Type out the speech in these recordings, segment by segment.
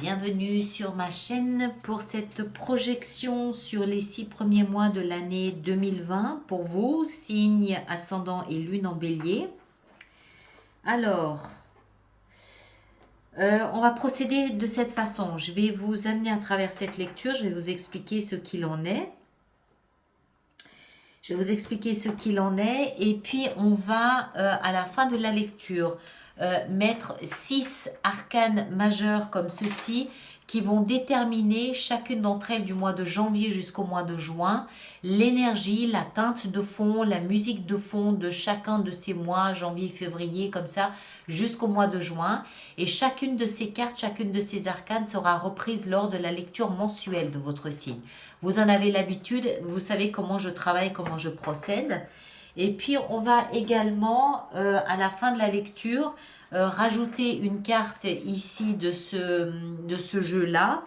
bienvenue sur ma chaîne pour cette projection sur les 6 premiers mois de l'année 2020 pour vous, signe, ascendant et lune en bélier. Alors, on va procéder de cette façon. Je vais vous amener à travers cette lecture, je vais vous expliquer ce qu'il en est. Je vais vous expliquer ce qu'il en est et puis on va, à la fin de la lecture, mettre 6 arcanes majeures comme ceci qui vont déterminer chacune d'entre elles du mois de janvier jusqu'au mois de juin, l'énergie, la teinte de fond, la musique de fond de chacun de ces mois, janvier, février, comme ça, jusqu'au mois de juin. Et chacune de ces cartes, chacune de ces arcanes sera reprise lors de la lecture mensuelle de votre signe. Vous en avez l'habitude, vous savez comment je travaille, comment je procède. Et puis, on va également, à la fin de la lecture, rajouter une carte ici de ce jeu-là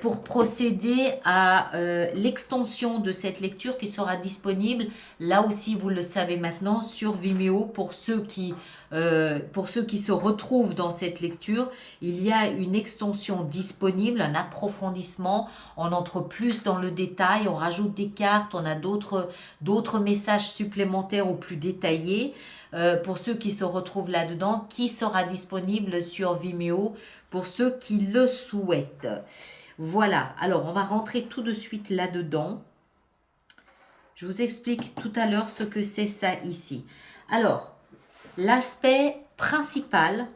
pour procéder à l'extension de cette lecture qui sera disponible, là aussi vous le savez maintenant, sur Vimeo. Pour ceux qui se retrouvent dans cette lecture, il y a une extension disponible, un approfondissement, on entre plus dans le détail, on rajoute des cartes, on a d'autres messages supplémentaires ou plus détaillés. Pour ceux qui se retrouvent là-dedans, qui sera disponible sur Vimeo pour ceux qui le souhaitent. Voilà, alors on va rentrer tout de suite là-dedans. Je vous explique tout à l'heure ce que c'est ça ici. Alors, l'aspect principal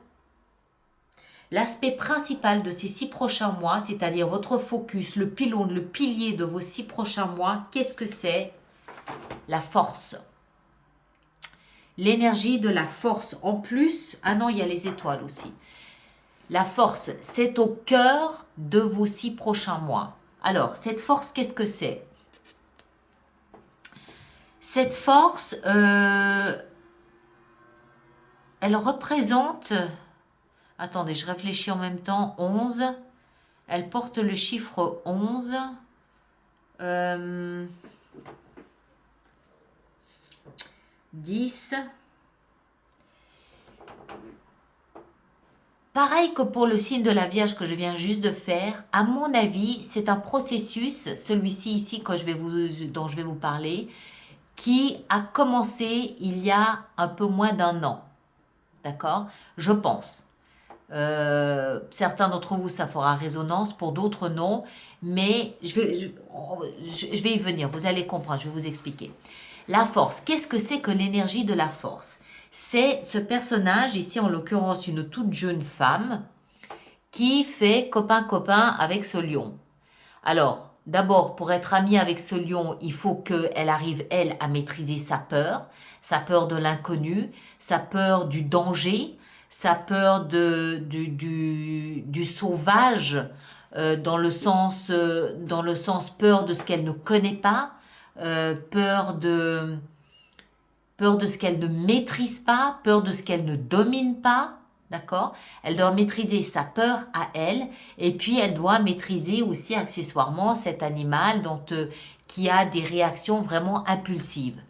de ces 6 prochains mois, c'est-à-dire votre focus, le pylône, le pilier de vos 6 prochains mois, qu'est-ce que c'est? La force. L'énergie de la force. En plus, ah non, il y a les étoiles aussi. La force, c'est au cœur de vos 6 prochains mois. Alors, cette force, qu'est-ce que c'est? Cette force, elle représente... Attendez, je réfléchis en même temps. 11. Elle porte le chiffre 11. 10. Pareil que pour le signe de la Vierge que je viens juste de faire, à mon avis, c'est un processus, celui-ci ici dont je vais vous parler, qui a commencé il y a un peu moins d'1 an. D'accord? Je pense. Certains d'entre vous, ça fera résonance, pour d'autres non, mais je vais y venir, vous allez comprendre, je vais vous expliquer. La force, qu'est-ce que c'est que l'énergie de la force? C'est ce personnage, ici en l'occurrence une toute jeune femme, qui fait copain-copain avec ce lion. Alors, d'abord, pour être amie avec ce lion, il faut qu'elle arrive, elle, à maîtriser sa peur de l'inconnu, sa peur du danger, sa peur du sauvage, dans le sens peur de ce qu'elle ne connaît pas, peur de ce qu'elle ne maîtrise pas, peur de ce qu'elle ne domine pas, d'accord? Elle doit maîtriser sa peur à elle, et puis elle doit maîtriser aussi accessoirement cet animal qui a des réactions vraiment impulsives.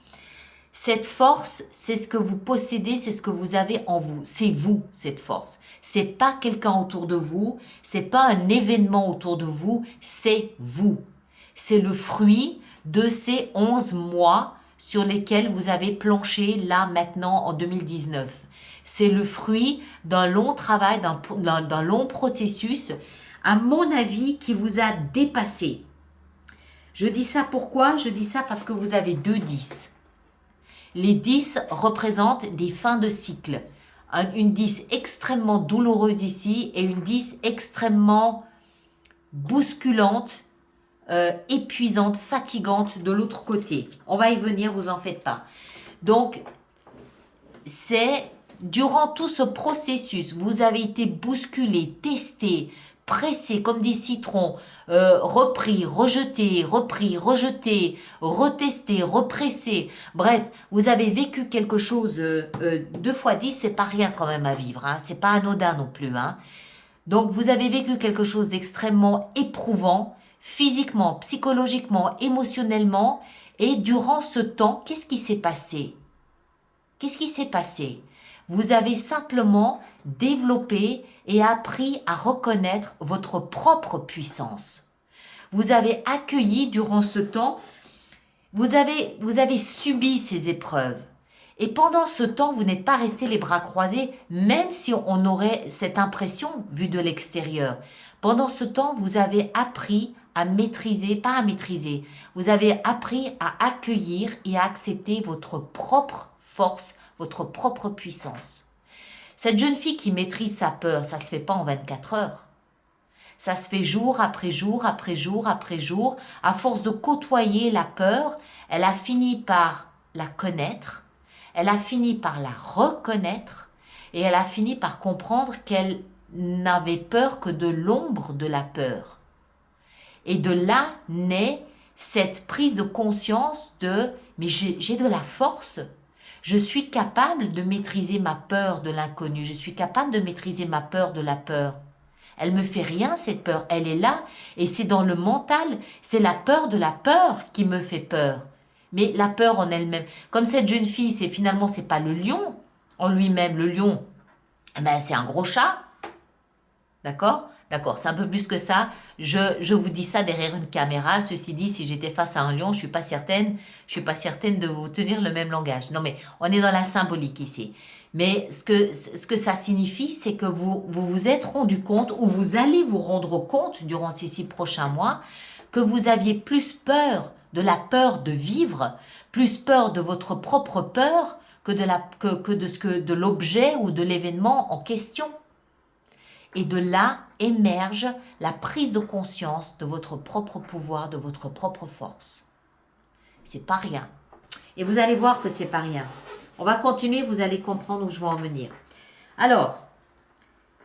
Cette force, c'est ce que vous possédez, c'est ce que vous avez en vous. C'est vous, cette force. C'est pas quelqu'un autour de vous, c'est pas un événement autour de vous, c'est vous. C'est le fruit de ces 11 mois sur lesquels vous avez planché là maintenant en 2019. C'est le fruit d'un long travail, d'un long processus, à mon avis, qui vous a dépassé. Je dis ça pourquoi? Je dis ça parce que vous avez 2 10. Les 10 représentent des fins de cycle. Une 10 extrêmement douloureuse ici et une 10 extrêmement bousculante, épuisante, fatigante de l'autre côté. On va y venir, vous en faites pas. Donc, c'est durant tout ce processus, vous avez été bousculé, testé, pressé comme des citrons, repris, rejeté, retesté, repressé. Bref, vous avez vécu quelque chose 2 fois 10, c'est pas rien quand même à vivre, hein, c'est pas anodin non plus. Hein. Donc, vous avez vécu quelque chose d'extrêmement éprouvant, physiquement, psychologiquement, émotionnellement. Et durant ce temps, qu'est-ce qui s'est passé? Qu'est-ce qui s'est passé? Vous avez simplement développé et appris à reconnaître votre propre puissance. Vous avez accueilli durant ce temps, vous avez subi ces épreuves. Et pendant ce temps, vous n'êtes pas resté les bras croisés, même si on aurait cette impression vue de l'extérieur. Pendant ce temps, vous avez appris à maîtriser, pas à maîtriser, vous avez appris à accueillir et à accepter votre propre force, votre propre puissance. Cette jeune fille qui maîtrise sa peur, ça ne se fait pas en 24 heures. Ça se fait jour après jour après jour après jour. À force de côtoyer la peur, elle a fini par la connaître, elle a fini par la reconnaître et elle a fini par comprendre qu'elle n'avait peur que de l'ombre de la peur. Et de là naît cette prise de conscience de « mais j'ai de la force ». Je suis capable de maîtriser ma peur de l'inconnu. Je suis capable de maîtriser ma peur de la peur. Elle me fait rien, cette peur. Elle est là et c'est dans le mental. C'est la peur de la peur qui me fait peur. Mais la peur en elle-même. Comme cette jeune fille, finalement, c'est pas le lion en lui-même. Le lion, ben, c'est un gros chat. D'accord ? D'accord, c'est un peu plus que ça. Je vous dis ça derrière une caméra. Ceci dit, si j'étais face à un lion, je suis pas certaine de vous tenir le même langage. Non, mais on est dans la symbolique ici. Mais ce que ça signifie, c'est que vous vous êtes rendu compte, ou vous allez vous rendre compte durant ces 6 prochains mois, que vous aviez plus peur de la peur de vivre, plus peur de votre propre peur que de l'objet ou de l'événement en question. Et de là émerge la prise de conscience de votre propre pouvoir, de votre propre force. C'est pas rien. Et vous allez voir que c'est pas rien. On va continuer, vous allez comprendre où je veux en venir. Alors,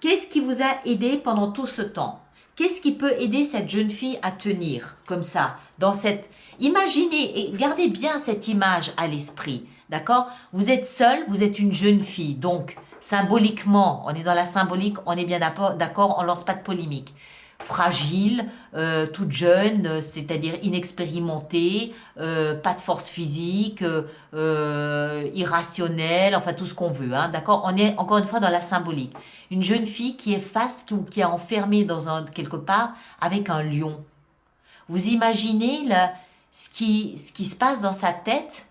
qu'est-ce qui vous a aidé pendant tout ce temps? Qu'est-ce qui peut aider cette jeune fille à tenir comme ça dans cette... Imaginez et gardez bien cette image à l'esprit. D'accord? Vous êtes seule, vous êtes une jeune fille. Donc, symboliquement, on est dans la symbolique, on est bien d'accord, on ne lance pas de polémique. Fragile, toute jeune, c'est-à-dire inexpérimentée, pas de force physique, irrationnelle, enfin tout ce qu'on veut. Hein, d'accord? On est encore une fois dans la symbolique. Une jeune fille qui est face ou qui est enfermée quelque part avec un lion. Vous imaginez ce qui se passe dans sa tête?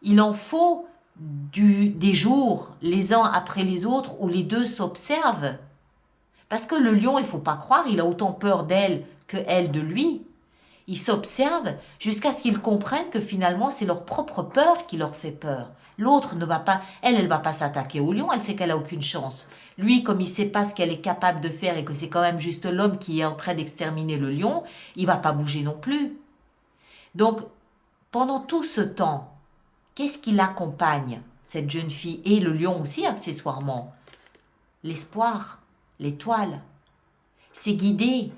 Il en faut des jours, les uns après les autres, où les deux s'observent. Parce que le lion, il ne faut pas croire, il a autant peur d'elle que elle de lui. Ils s'observent jusqu'à ce qu'ils comprennent que finalement, c'est leur propre peur qui leur fait peur. L'autre ne va pas, elle va pas s'attaquer au lion, elle sait qu'elle a aucune chance. Lui, comme il sait pas ce qu'elle est capable de faire et que c'est quand même juste l'homme qui est en train d'exterminer le lion, il va pas bouger non plus. Donc, pendant tout ce temps, qu'est-ce qui l'accompagne, cette jeune fille, et le lion aussi accessoirement? L'espoir, l'étoile. C'est guidé.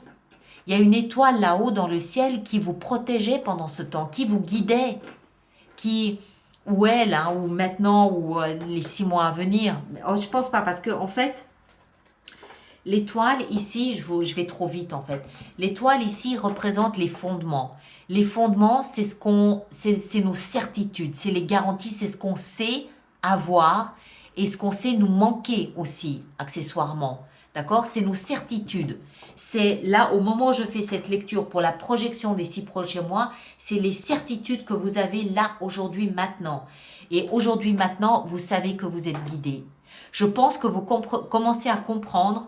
Il y a une étoile là-haut dans le ciel qui vous protégeait pendant ce temps, qui vous guidait, ou elle, hein, ou maintenant, ou les 6 mois à venir. Oh, je pense pas, parce que en fait, l'étoile ici, je vais trop vite en fait. L'étoile ici représente les fondements. Les fondements, c'est nos certitudes, c'est les garanties, c'est ce qu'on sait avoir et ce qu'on sait nous manquer aussi, accessoirement. D'accord? C'est nos certitudes. C'est là, au moment où je fais cette lecture pour la projection des 6 prochains mois, c'est les certitudes que vous avez là, aujourd'hui, maintenant. Et aujourd'hui, maintenant, vous savez que vous êtes guidé. Je pense que vous commencez à comprendre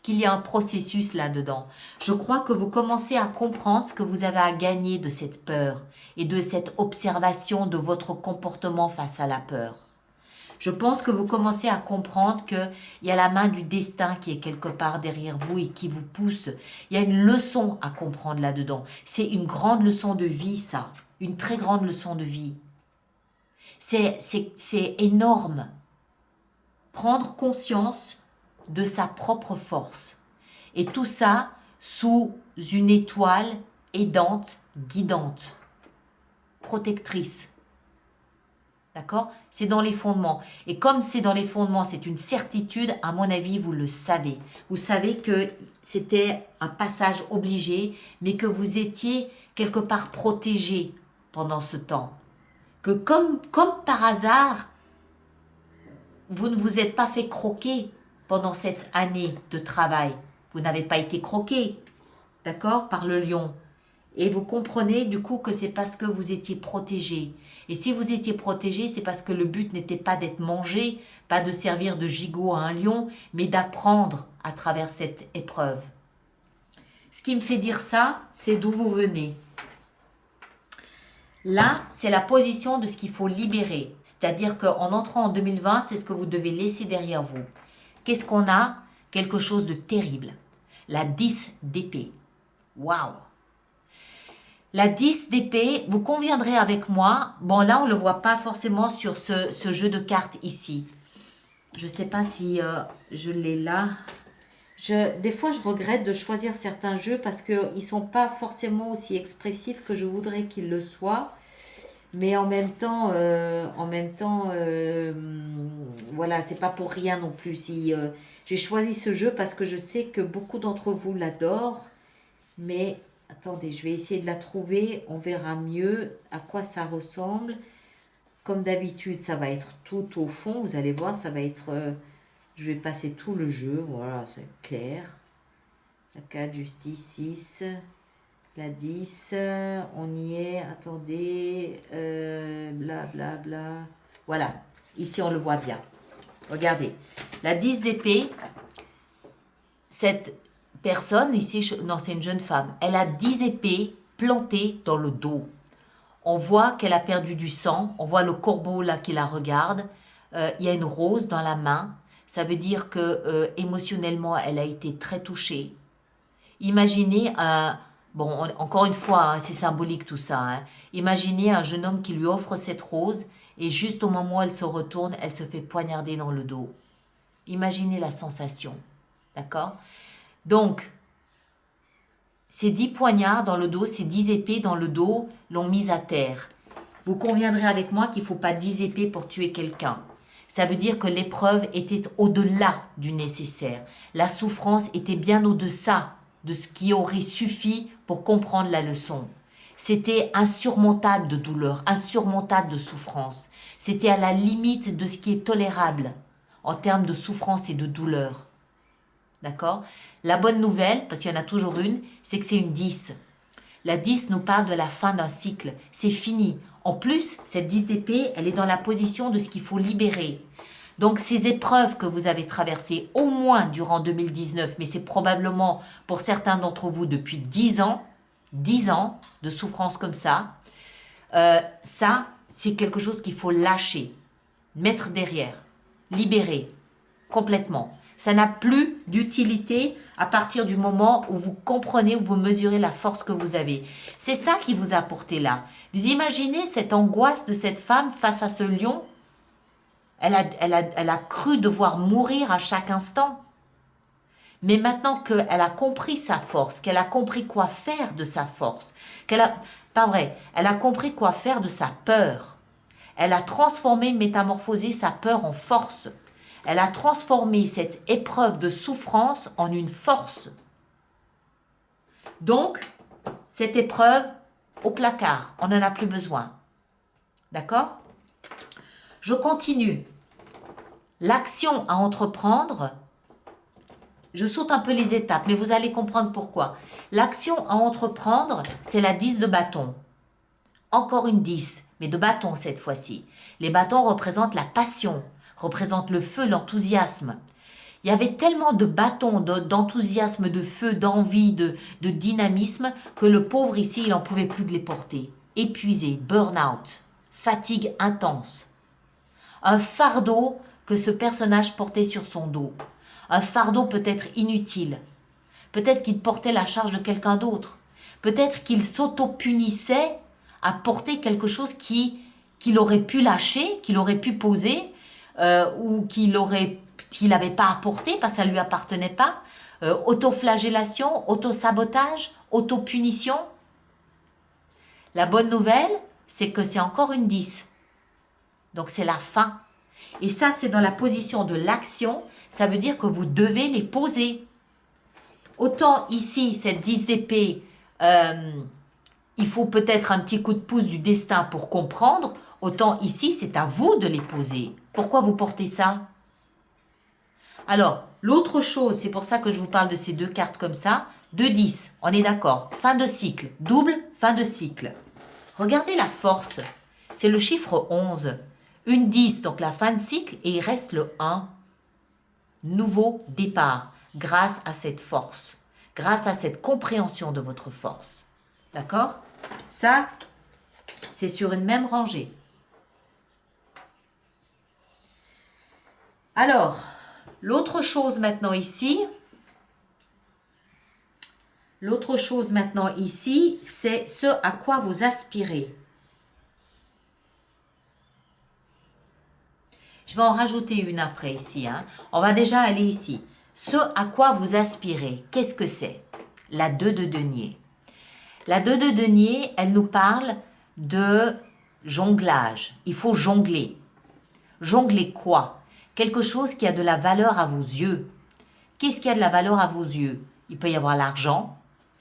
qu'il y a un processus là-dedans. Je crois que vous commencez à comprendre ce que vous avez à gagner de cette peur et de cette observation de votre comportement face à la peur. Je pense que vous commencez à comprendre qu'il y a la main du destin qui est quelque part derrière vous et qui vous pousse. Il y a une leçon à comprendre là-dedans. C'est une grande leçon de vie, ça. Une très grande leçon de vie. C'est énorme. Prendre conscience de sa propre force. Et tout ça sous une étoile aidante, guidante, protectrice. D'accord? C'est dans les fondements. Et comme c'est dans les fondements, c'est une certitude, à mon avis, vous le savez. Vous savez que c'était un passage obligé, mais que vous étiez quelque part protégé pendant ce temps. que comme par hasard, vous ne vous êtes pas fait croquer pendant cette année de travail. Vous n'avez pas été croqué, d'accord, par le lion. Et vous comprenez du coup que c'est parce que vous étiez protégé. Et si vous étiez protégé, c'est parce que le but n'était pas d'être mangé, pas de servir de gigot à un lion, mais d'apprendre à travers cette épreuve. Ce qui me fait dire ça, c'est d'où vous venez. Là, c'est la position de ce qu'il faut libérer. C'est-à-dire qu'en entrant en 2020, c'est ce que vous devez laisser derrière vous. Qu'est-ce qu'on a? Quelque chose de terrible. La 10 d'épée. Waouh! La 10 d'épée, vous conviendrez avec moi. Bon, là, on ne le voit pas forcément sur ce jeu de cartes ici. Je ne sais pas si je l'ai là. Des fois, je regrette de choisir certains jeux parce qu'ils ne sont pas forcément aussi expressifs que je voudrais qu'ils le soient. Mais en même temps, voilà, c'est pas pour rien non plus. Si, j'ai choisi ce jeu parce que je sais que beaucoup d'entre vous l'adorent. Mais attendez, je vais essayer de la trouver. On verra mieux à quoi ça ressemble. Comme d'habitude, ça va être tout au fond. Vous allez voir, ça va être... je vais passer tout le jeu. Voilà, c'est clair. La 4, justice, 6. La 10, on y est. Attendez. Bla, bla, bla. Voilà. Ici, on le voit bien. Regardez. La 10 d'épée. Cette personne, ici, non, c'est une jeune femme. Elle a 10 épées plantées dans le dos. On voit qu'elle a perdu du sang. On voit le corbeau là qui la regarde. Il y a une rose dans la main. Ça veut dire que émotionnellement, elle a été très touchée. Imaginez un... Bon, encore une fois, hein, c'est symbolique tout ça. Hein. Imaginez un jeune homme qui lui offre cette rose et juste au moment où elle se retourne, elle se fait poignarder dans le dos. Imaginez la sensation. D'accord? Donc, ces 10 poignards dans le dos, ces 10 épées dans le dos l'ont mise à terre. Vous conviendrez avec moi qu'il ne faut pas 10 épées pour tuer quelqu'un. Ça veut dire que l'épreuve était au-delà du nécessaire. La souffrance était bien au-deçà de ce qui aurait suffi pour comprendre la leçon. C'était insurmontable de douleur, insurmontable de souffrance. C'était à la limite de ce qui est tolérable en termes de souffrance et de douleur. D'accord? La bonne nouvelle, parce qu'il y en a toujours une, c'est que c'est une 10. La 10 nous parle de la fin d'un cycle. C'est fini. En plus, cette 10 d'épée, elle est dans la position de ce qu'il faut libérer. Donc, ces épreuves que vous avez traversées, au moins durant 2019, mais c'est probablement pour certains d'entre vous depuis 10 ans de souffrance comme ça, ça, c'est quelque chose qu'il faut lâcher, mettre derrière, libérer complètement. Ça n'a plus d'utilité à partir du moment où vous comprenez, où vous mesurez la force que vous avez. C'est ça qui vous a porté là. Vous imaginez cette angoisse de cette femme face à ce lion? Elle a cru devoir mourir à chaque instant. Mais maintenant qu'elle a compris sa force, qu'elle a compris quoi faire de sa force, pas vrai, elle a compris quoi faire de sa peur. Elle a transformé, métamorphosé sa peur en force. Elle a transformé cette épreuve de souffrance en une force. Donc, cette épreuve, au placard, on n'en a plus besoin. D'accord? Je continue. L'action à entreprendre, je saute un peu les étapes, mais vous allez comprendre pourquoi. L'action à entreprendre, c'est la 10 de bâton. Encore une 10, mais de bâton cette fois-ci. Les bâtons représentent la passion, représentent le feu, l'enthousiasme. Il y avait tellement de bâtons, d'enthousiasme, de feu, d'envie, de dynamisme, que le pauvre ici, il n'en pouvait plus de les porter. Épuisé, burn-out, fatigue intense. Un fardeau que ce personnage portait sur son dos. Un fardeau peut-être inutile. Peut-être qu'il portait la charge de quelqu'un d'autre. Peut-être qu'il s'auto-punissait à porter quelque chose qu'il aurait pu lâcher, qu'il aurait pu poser, ou qu'il n'avait pas à porter parce que ça ne lui appartenait pas. Autoflagellation, autosabotage, autopunition. La bonne nouvelle, c'est que c'est encore une 10. Donc c'est la fin. Et ça, c'est dans la position de l'action. Ça veut dire que vous devez les poser. Autant ici, cette 10 d'épée, il faut peut-être un petit coup de pouce du destin pour comprendre. autant ici, c'est à vous de les poser. Pourquoi vous portez ça? Alors, l'autre chose, c'est pour ça que je vous parle de ces deux cartes comme ça. 2-10, on est d'accord. Fin de cycle, double, fin de cycle. Regardez la force, c'est le chiffre 11. Une 10, donc la fin de cycle, et il reste le 1. Nouveau départ, grâce à cette force, grâce à cette compréhension de votre force. D'accord? Ça, c'est sur une même rangée. Alors, l'autre chose maintenant ici, c'est ce à quoi vous aspirez. Je vais en rajouter une après ici. On va déjà aller ici. Ce à quoi vous aspirez, qu'est-ce que c'est? La 2 de denier. La 2 de denier, elle nous parle de jonglage. Il faut jongler. Jongler quoi? Quelque chose qui a de la valeur à vos yeux. Qu'est-ce qui a de la valeur à vos yeux? Il peut y avoir l'argent,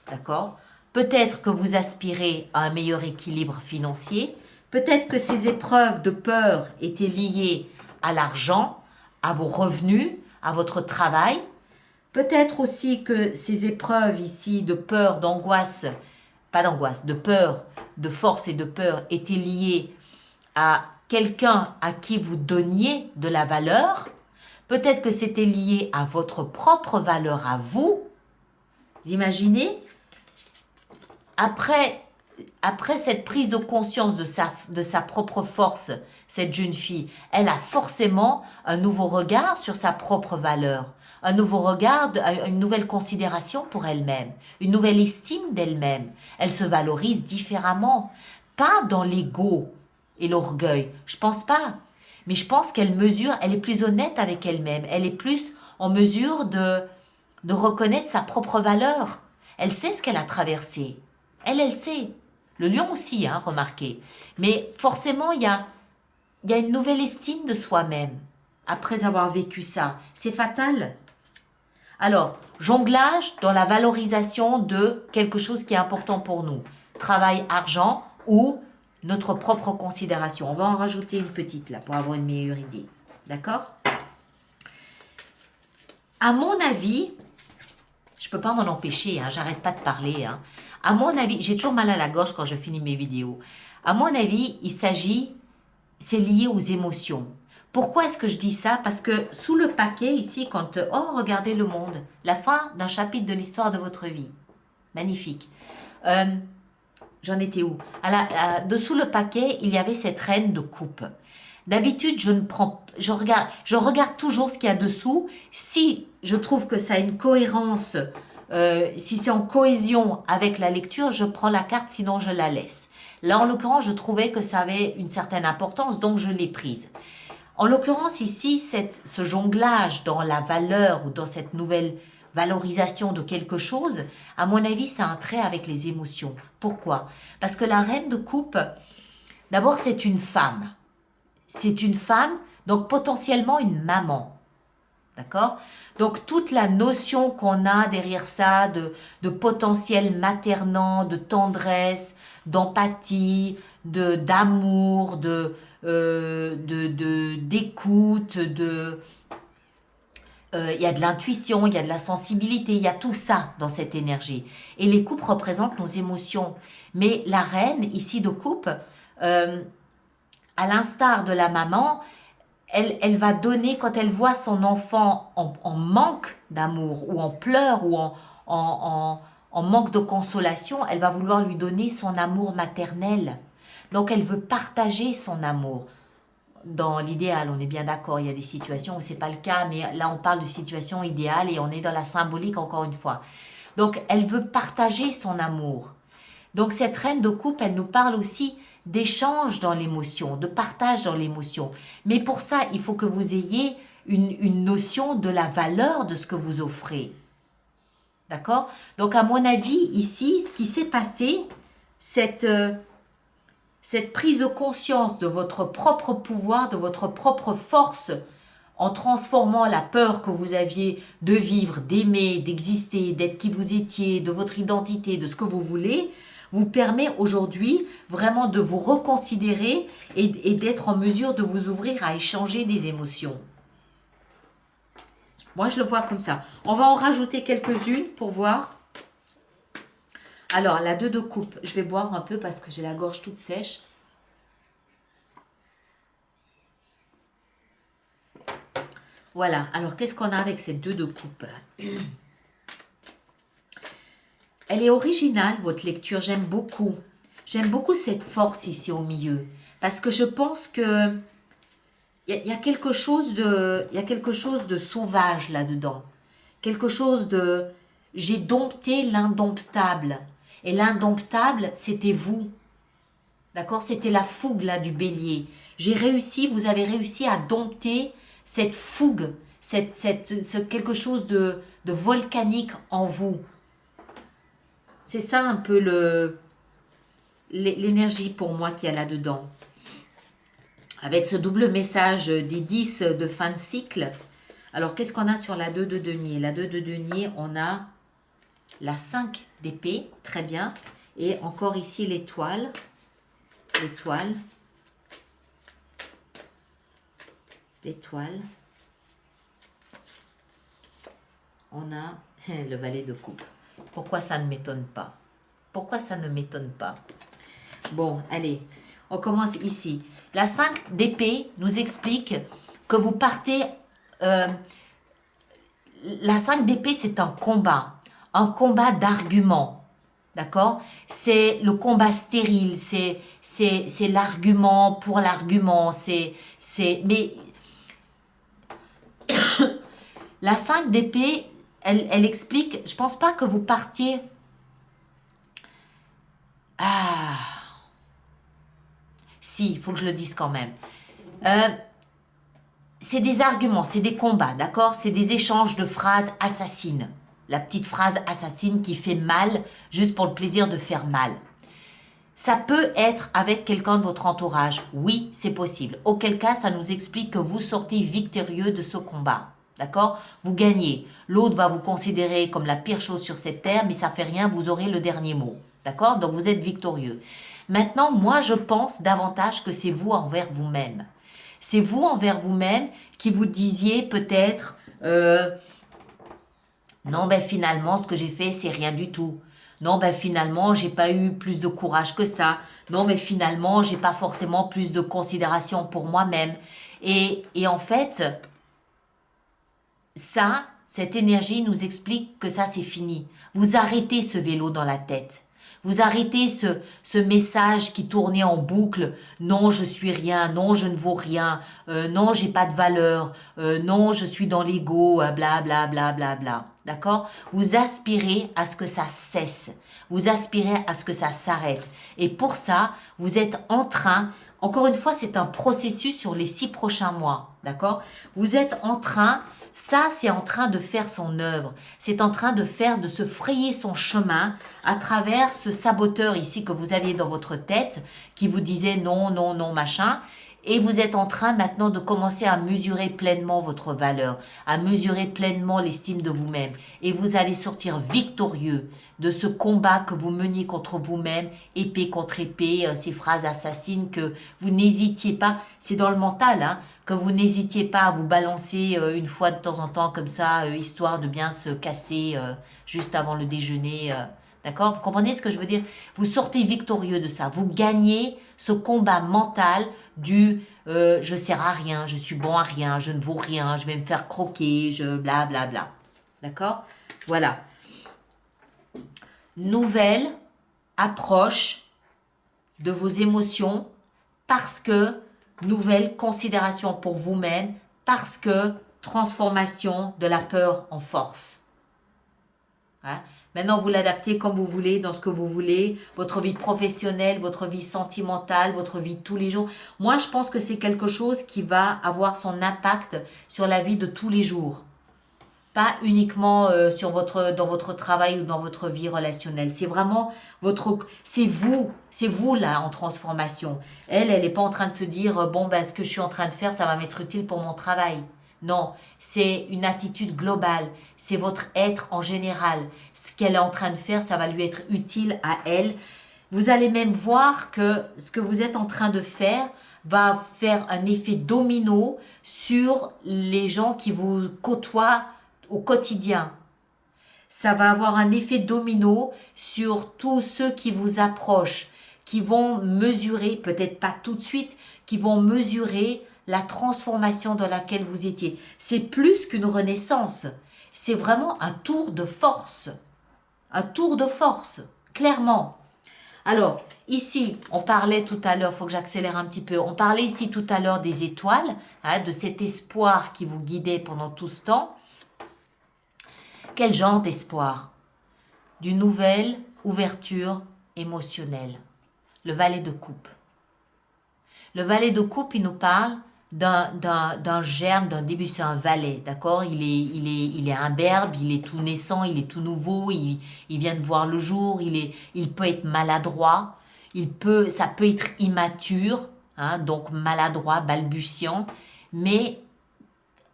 d'accord? Peut-être que vous aspirez à un meilleur équilibre financier. Peut-être que ces épreuves de peur étaient liées à l'argent, à vos revenus, à votre travail. Peut-être aussi que ces épreuves ici de peur, d'angoisse, pas d'angoisse, de peur, de force et de peur étaient liées à quelqu'un à qui vous donniez de la valeur. Peut-être que c'était lié à votre propre valeur à vous. Vous imaginez? Après cette prise de conscience de sa propre force, cette jeune fille, elle a forcément un nouveau regard sur sa propre valeur, un nouveau regard, une nouvelle considération pour elle-même, une nouvelle estime d'elle-même. Elle se valorise différemment, pas dans l'ego et l'orgueil, je pense pas. Mais je pense qu'elle mesure, elle est plus honnête avec elle-même, elle est plus en mesure de reconnaître sa propre valeur. Elle sait ce qu'elle a traversé. Elle sait. Le lion aussi, remarquez. Mais forcément, il y a une nouvelle estime de soi-même après avoir vécu ça. C'est fatal. Alors, jonglage dans la valorisation de quelque chose qui est important pour nous. Travail, argent ou notre propre considération. On va en rajouter une petite là pour avoir une meilleure idée. D'accord? À mon avis, je ne peux pas m'en empêcher, j'arrête pas de parler. À mon avis, j'ai toujours mal à la gorge quand je finis mes vidéos. À mon avis, c'est lié aux émotions. Pourquoi est-ce que je dis ça? Parce que sous le paquet ici, regardez le monde, la fin d'un chapitre de l'histoire de votre vie. Magnifique. J'en étais où? Dessous le paquet, il y avait cette reine de coupe. D'habitude, je regarde toujours ce qu'il y a dessous. Si je trouve que ça a une cohérence, si c'est en cohésion avec la lecture, je prends la carte, sinon je la laisse. Là, en l'occurrence, je trouvais que ça avait une certaine importance, donc je l'ai prise. En l'occurrence, ici, ce jonglage dans la valeur ou dans cette nouvelle valorisation de quelque chose, à mon avis, ça a un trait avec les émotions. Pourquoi? Parce que la reine de coupe, d'abord, c'est une femme. C'est une femme, donc potentiellement une maman. D'accord? Donc toute la notion qu'on a derrière ça de potentiel maternant, de tendresse, d'empathie, d'amour, d'écoute, il y a de l'intuition, il y a de la sensibilité, il y a tout ça dans cette énergie. Et les coupes représentent nos émotions. Mais la reine, ici de coupe, à l'instar de la maman, elle va donner, quand elle voit son enfant en manque d'amour, ou en pleurs, ou en manque de consolation, elle va vouloir lui donner son amour maternel. Donc elle veut partager son amour. Dans l'idéal, on est bien d'accord, il y a des situations où ce n'est pas le cas, mais là on parle de situation idéale et on est dans la symbolique encore une fois. Donc elle veut partager son amour. Donc cette reine de coupe, elle nous parle aussi d'échange dans l'émotion, de partage dans l'émotion. Mais pour ça, il faut que vous ayez une notion de la valeur de ce que vous offrez. D'accord? Donc à mon avis, ici, ce qui s'est passé, cette prise de conscience de votre propre pouvoir, de votre propre force, en transformant la peur que vous aviez de vivre, d'aimer, d'exister, d'être qui vous étiez, de votre identité, de ce que vous voulez, vous permet aujourd'hui vraiment de vous reconsidérer et d'être en mesure de vous ouvrir à échanger des émotions. Moi, je le vois comme ça. On va en rajouter quelques-unes pour voir. Alors, la 2 de coupe, je vais boire un peu parce que j'ai la gorge toute sèche. Voilà, alors qu'est-ce qu'on a avec cette 2 de coupe? Elle est originale, votre lecture, j'aime beaucoup. J'aime beaucoup cette force ici au milieu. Parce que je pense que il y a quelque chose de sauvage là-dedans. Quelque chose de... J'ai dompté l'indomptable. Et l'indomptable, c'était vous. D'accord? C'était la fougue là du bélier. J'ai réussi, vous avez réussi à dompter cette fougue, quelque chose de volcanique en vous. C'est ça un peu l'énergie pour moi qu'il y a là-dedans. Avec ce double message des 10 de fin de cycle. Alors, qu'est-ce qu'on a sur la 2 de denier? La 2 de denier, on a la 5 d'épée, très bien. Et encore ici l'étoile. L'étoile. L'étoile. On a le valet de coupe. Pourquoi ça ne m'étonne pas? Pourquoi ça ne m'étonne pas? Bon, allez, on commence ici. La 5 d'épée nous explique que vous partez... la 5 d'épée, c'est un combat d'arguments. D'accord? C'est le combat stérile, c'est l'argument pour l'argument. Mais la 5 d'épée, elle explique, je pense pas que vous partiez... Ah, si, il faut que je le dise quand même. C'est des arguments, c'est des combats, d'accord? C'est des échanges de phrases assassines. La petite phrase assassine qui fait mal juste pour le plaisir de faire mal. Ça peut être avec quelqu'un de votre entourage. Oui, c'est possible. Auquel cas, ça nous explique que vous sortez victorieux de ce combat. D'accord? Vous gagnez. L'autre va vous considérer comme la pire chose sur cette terre, mais ça fait rien, vous aurez le dernier mot. D'accord? Donc vous êtes victorieux. Maintenant, moi, je pense davantage que c'est vous envers vous-même. C'est vous envers vous-même qui vous disiez peut-être non, ben finalement, ce que j'ai fait, c'est rien du tout. Non, ben finalement, j'ai pas eu plus de courage que ça. Non, mais finalement, j'ai pas forcément plus de considération pour moi-même. Et en fait, ça, cette énergie nous explique que ça, c'est fini. Vous arrêtez ce vélo dans la tête. Vous arrêtez ce message qui tournait en boucle. Non, je suis rien. Non, je ne vaux rien. Non, j'ai pas de valeur. Non, je suis dans l'ego. Bla, bla, bla, bla, bla. D'accord? Vous aspirez à ce que ça cesse. Vous aspirez à ce que ça s'arrête. Et pour ça, vous êtes en train... Encore une fois, c'est un processus sur les 6 prochains mois. D'accord? Vous êtes en train... Ça, c'est en train de faire son œuvre. C'est en train de se frayer son chemin à travers ce saboteur ici que vous aviez dans votre tête qui vous disait non, non, non, machin. Et vous êtes en train maintenant de commencer à mesurer pleinement votre valeur, à mesurer pleinement l'estime de vous-même. Et vous allez sortir victorieux de ce combat que vous meniez contre vous-même, épée contre épée, ces phrases assassines que vous n'hésitiez pas, c'est dans le mental, hein, que vous n'hésitiez pas à vous balancer une fois de temps en temps comme ça, histoire de bien se casser juste avant le déjeuner. D'accord? Vous comprenez ce que je veux dire? Vous sortez victorieux de ça. Vous gagnez ce combat mental du je sers à rien, je suis bon à rien, je ne vaux rien, je vais me faire croquer, je bla bla bla. D'accord? Voilà. Nouvelle approche de vos émotions parce que nouvelle considération pour vous-même, parce que transformation de la peur en force. Hein? Maintenant, vous l'adaptez comme vous voulez, dans ce que vous voulez, votre vie professionnelle, votre vie sentimentale, votre vie de tous les jours. Moi, je pense que c'est quelque chose qui va avoir son impact sur la vie de tous les jours. Pas uniquement dans votre travail ou dans votre vie relationnelle. C'est vraiment c'est vous là en transformation. Elle n'est pas en train de se dire bon ben ce que je suis en train de faire, ça va m'être utile pour mon travail. Non, c'est une attitude globale. C'est votre être en général. Ce qu'elle est en train de faire, ça va lui être utile à elle. Vous allez même voir que ce que vous êtes en train de faire va faire un effet domino sur les gens qui vous côtoient au quotidien. Ça va avoir un effet domino sur tous ceux qui vous approchent, qui vont mesurer, peut-être pas tout de suite, qui vont mesurer la transformation dans laquelle vous étiez. C'est plus qu'une renaissance, c'est vraiment un tour de force. Un tour de force, clairement. Alors, ici, on parlait tout à l'heure, il faut que j'accélère un petit peu, on parlait ici tout à l'heure des étoiles, hein, de cet espoir qui vous guidait pendant tout ce temps. Quel genre d'espoir? D'une nouvelle ouverture émotionnelle. Le valet de coupe. Le valet de coupe, il nous parle d'un germe, d'un début, c'est un valet, d'accord? Il est imberbe, il est tout naissant, il est tout nouveau, il vient de voir le jour, il peut être maladroit, ça peut être immature, hein, donc maladroit, balbutiant, mais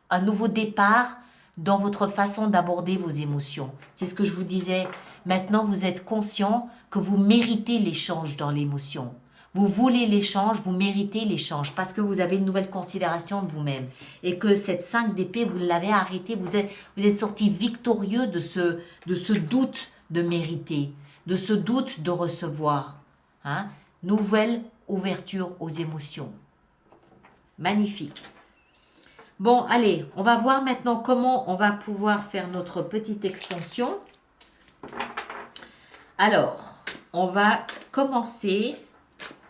un nouveau départ dans votre façon d'aborder vos émotions. C'est ce que je vous disais. Maintenant, vous êtes conscient que vous méritez l'échange dans l'émotion. Vous voulez l'échange, vous méritez l'échange parce que vous avez une nouvelle considération de vous-même. Et que cette 5 d'épée, vous l'avez arrêté, vous êtes sorti victorieux de ce doute de mériter, de ce doute de recevoir. Hein? Nouvelle ouverture aux émotions. Magnifique. Bon, allez, on va voir maintenant comment on va pouvoir faire notre petite extension. Alors, on va commencer.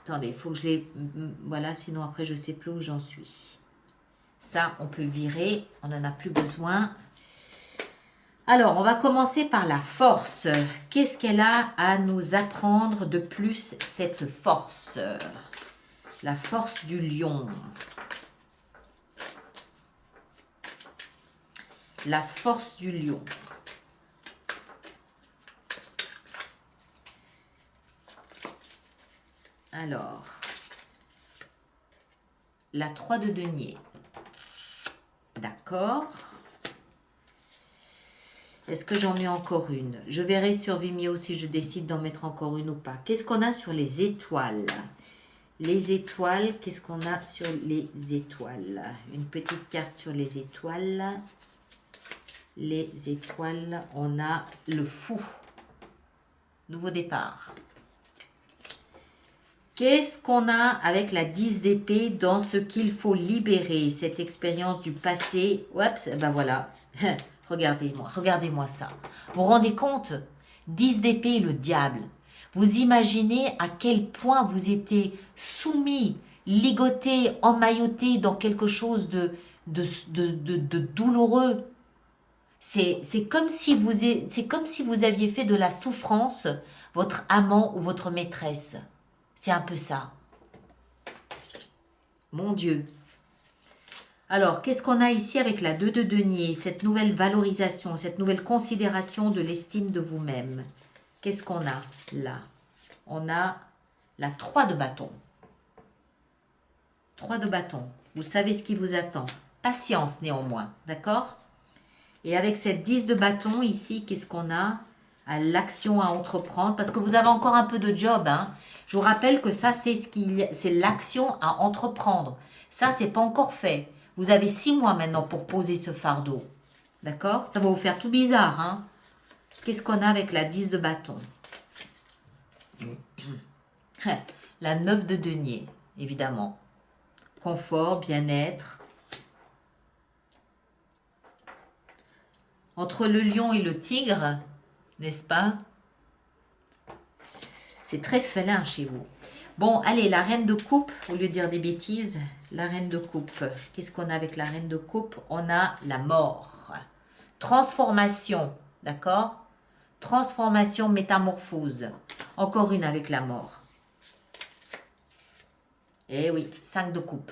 Attendez, il faut que je les... Voilà, sinon après, je ne sais plus où j'en suis. Ça, on peut virer. On n'en a plus besoin. Alors, on va commencer par la force. Qu'est-ce qu'elle a à nous apprendre de plus, cette force? La force du lion. La force du lion. Alors, la 3 de denier. D'accord. Est-ce que j'en ai encore une? Je verrai sur Vimeo si je décide d'en mettre encore une ou pas. Qu'est-ce qu'on a sur les étoiles? Les étoiles, qu'est-ce qu'on a sur les étoiles? Une petite carte sur les étoiles. Les étoiles, on a le fou. Nouveau départ. Qu'est-ce qu'on a avec la 10 d'épée dans ce qu'il faut libérer? Cette expérience du passé. Oups, ben voilà. Regardez-moi ça. Vous vous rendez compte? 10 d'épée, le diable. Vous imaginez à quel point vous étiez soumis, ligoté, emmailloté dans quelque chose de douloureux. C'est comme si vous aviez fait de la souffrance votre amant ou votre maîtresse. C'est un peu ça. Mon Dieu. Alors, qu'est-ce qu'on a ici avec la 2 de denier? Cette nouvelle valorisation, cette nouvelle considération de l'estime de vous-même. Qu'est-ce qu'on a là? On a la 3 de bâton. 3 de bâton. Vous savez ce qui vous attend. Patience néanmoins, d'accord? Et avec cette 10 de bâton ici, qu'est-ce qu'on a? À l'action à entreprendre, parce que vous avez encore un peu de job. Hein. Je vous rappelle que ça, c'est l'action à entreprendre. Ça, c'est pas encore fait. Vous avez 6 mois maintenant pour poser ce fardeau. D'accord? Ça va vous faire tout bizarre. Hein. Qu'est-ce qu'on a avec la 10 de bâton? La 9 de denier, évidemment. Confort, bien-être. Entre le lion et le tigre, n'est-ce pas? C'est très félin chez vous. Bon, allez, la reine de coupe, au lieu de dire des bêtises, la reine de coupe. Qu'est-ce qu'on a avec la reine de coupe? On a la mort. Transformation, d'accord? Transformation, métamorphose. Encore une avec la mort. Eh oui, 5 de coupe.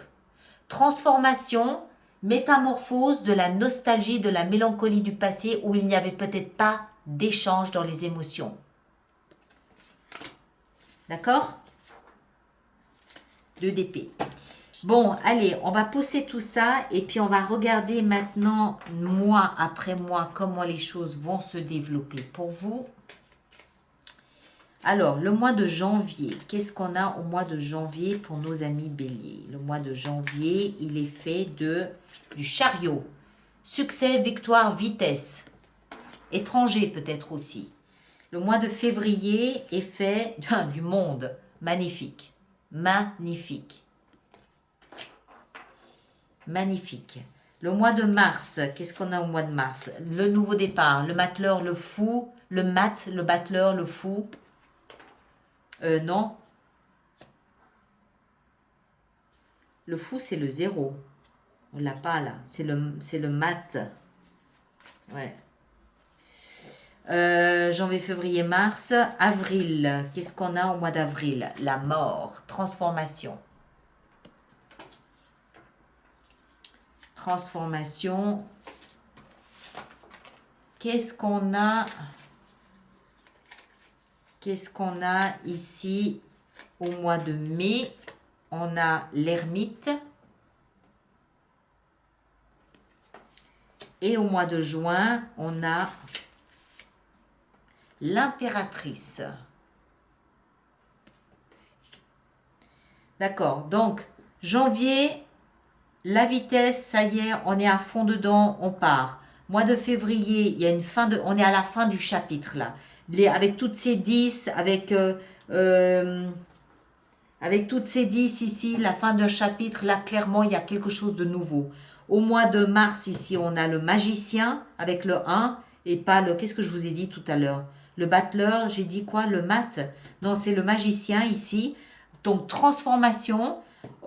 Transformation, métamorphose de la nostalgie, de la mélancolie du passé où il n'y avait peut-être pas d'échange dans les émotions. D'accord? 2 d'épée. Bon, allez, on va poser tout ça et puis on va regarder maintenant, mois après mois, comment les choses vont se développer pour vous. Alors, le mois de janvier, qu'est-ce qu'on a au mois de janvier pour nos amis béliers? Le mois de janvier, il est fait du chariot. Succès, victoire, vitesse. Étranger peut-être aussi. Le mois de février est fait du monde. Magnifique. Magnifique. Magnifique. Le mois de mars, qu'est-ce qu'on a au mois de mars? Le nouveau départ, le mateleur, le fou, le battleur, le fou. Non. Le fou, c'est le 0. On l'a pas là. C'est le mat. Ouais. Janvier, février, mars, avril. Qu'est-ce qu'on a au mois d'avril? La mort, transformation. Transformation. Qu'est-ce qu'on a? Qu'est-ce qu'on a ici au mois de mai? On a l'ermite. Et au mois de juin, on a l'impératrice. D'accord, donc janvier, la vitesse, ça y est, on est à fond dedans, on part. Mois de février, il y a une fin de, on est à la fin du chapitre là. Avec toutes ces 10, avec toutes ces 10 ici, la fin d'un chapitre, là clairement il y a quelque chose de nouveau. Au mois de mars ici, on a le magicien avec le 1 et pas le, qu'est-ce que je vous ai dit tout à l'heure? Le battleur, j'ai dit quoi? Le mat? Non, c'est le magicien ici. Donc transformation.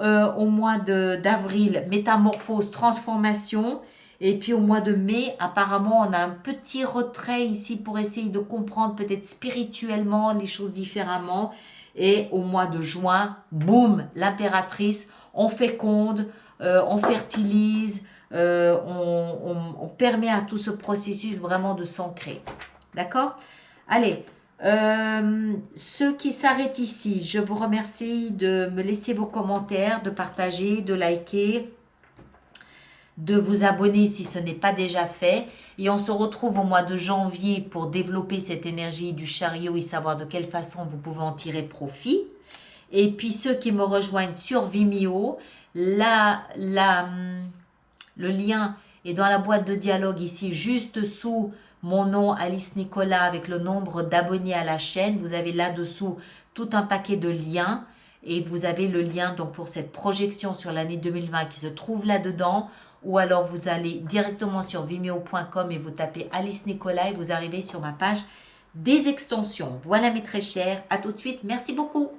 Au mois d'avril, métamorphose, transformation. Et puis au mois de mai, apparemment, on a un petit retrait ici pour essayer de comprendre peut-être spirituellement les choses différemment. Et au mois de juin, boum, l'impératrice, on féconde, on fertilise, on permet à tout ce processus vraiment de s'ancrer. D'accord? Allez, ceux qui s'arrêtent ici, je vous remercie de me laisser vos commentaires, de partager, de liker, de vous abonner si ce n'est pas déjà fait. Et on se retrouve au mois de janvier pour développer cette énergie du chariot et savoir de quelle façon vous pouvez en tirer profit. Et puis ceux qui me rejoignent sur Vimeo, le lien est dans la boîte de dialogue ici, juste sous mon nom Alice Nicolas avec le nombre d'abonnés à la chaîne. Vous avez là-dessous tout un paquet de liens et vous avez le lien donc pour cette projection sur l'année 2020 qui se trouve là-dedans. Ou alors vous allez directement sur vimeo.com et vous tapez Alice Nicolas et vous arrivez sur ma page des extensions. Voilà mes très chers, à tout de suite, merci beaucoup.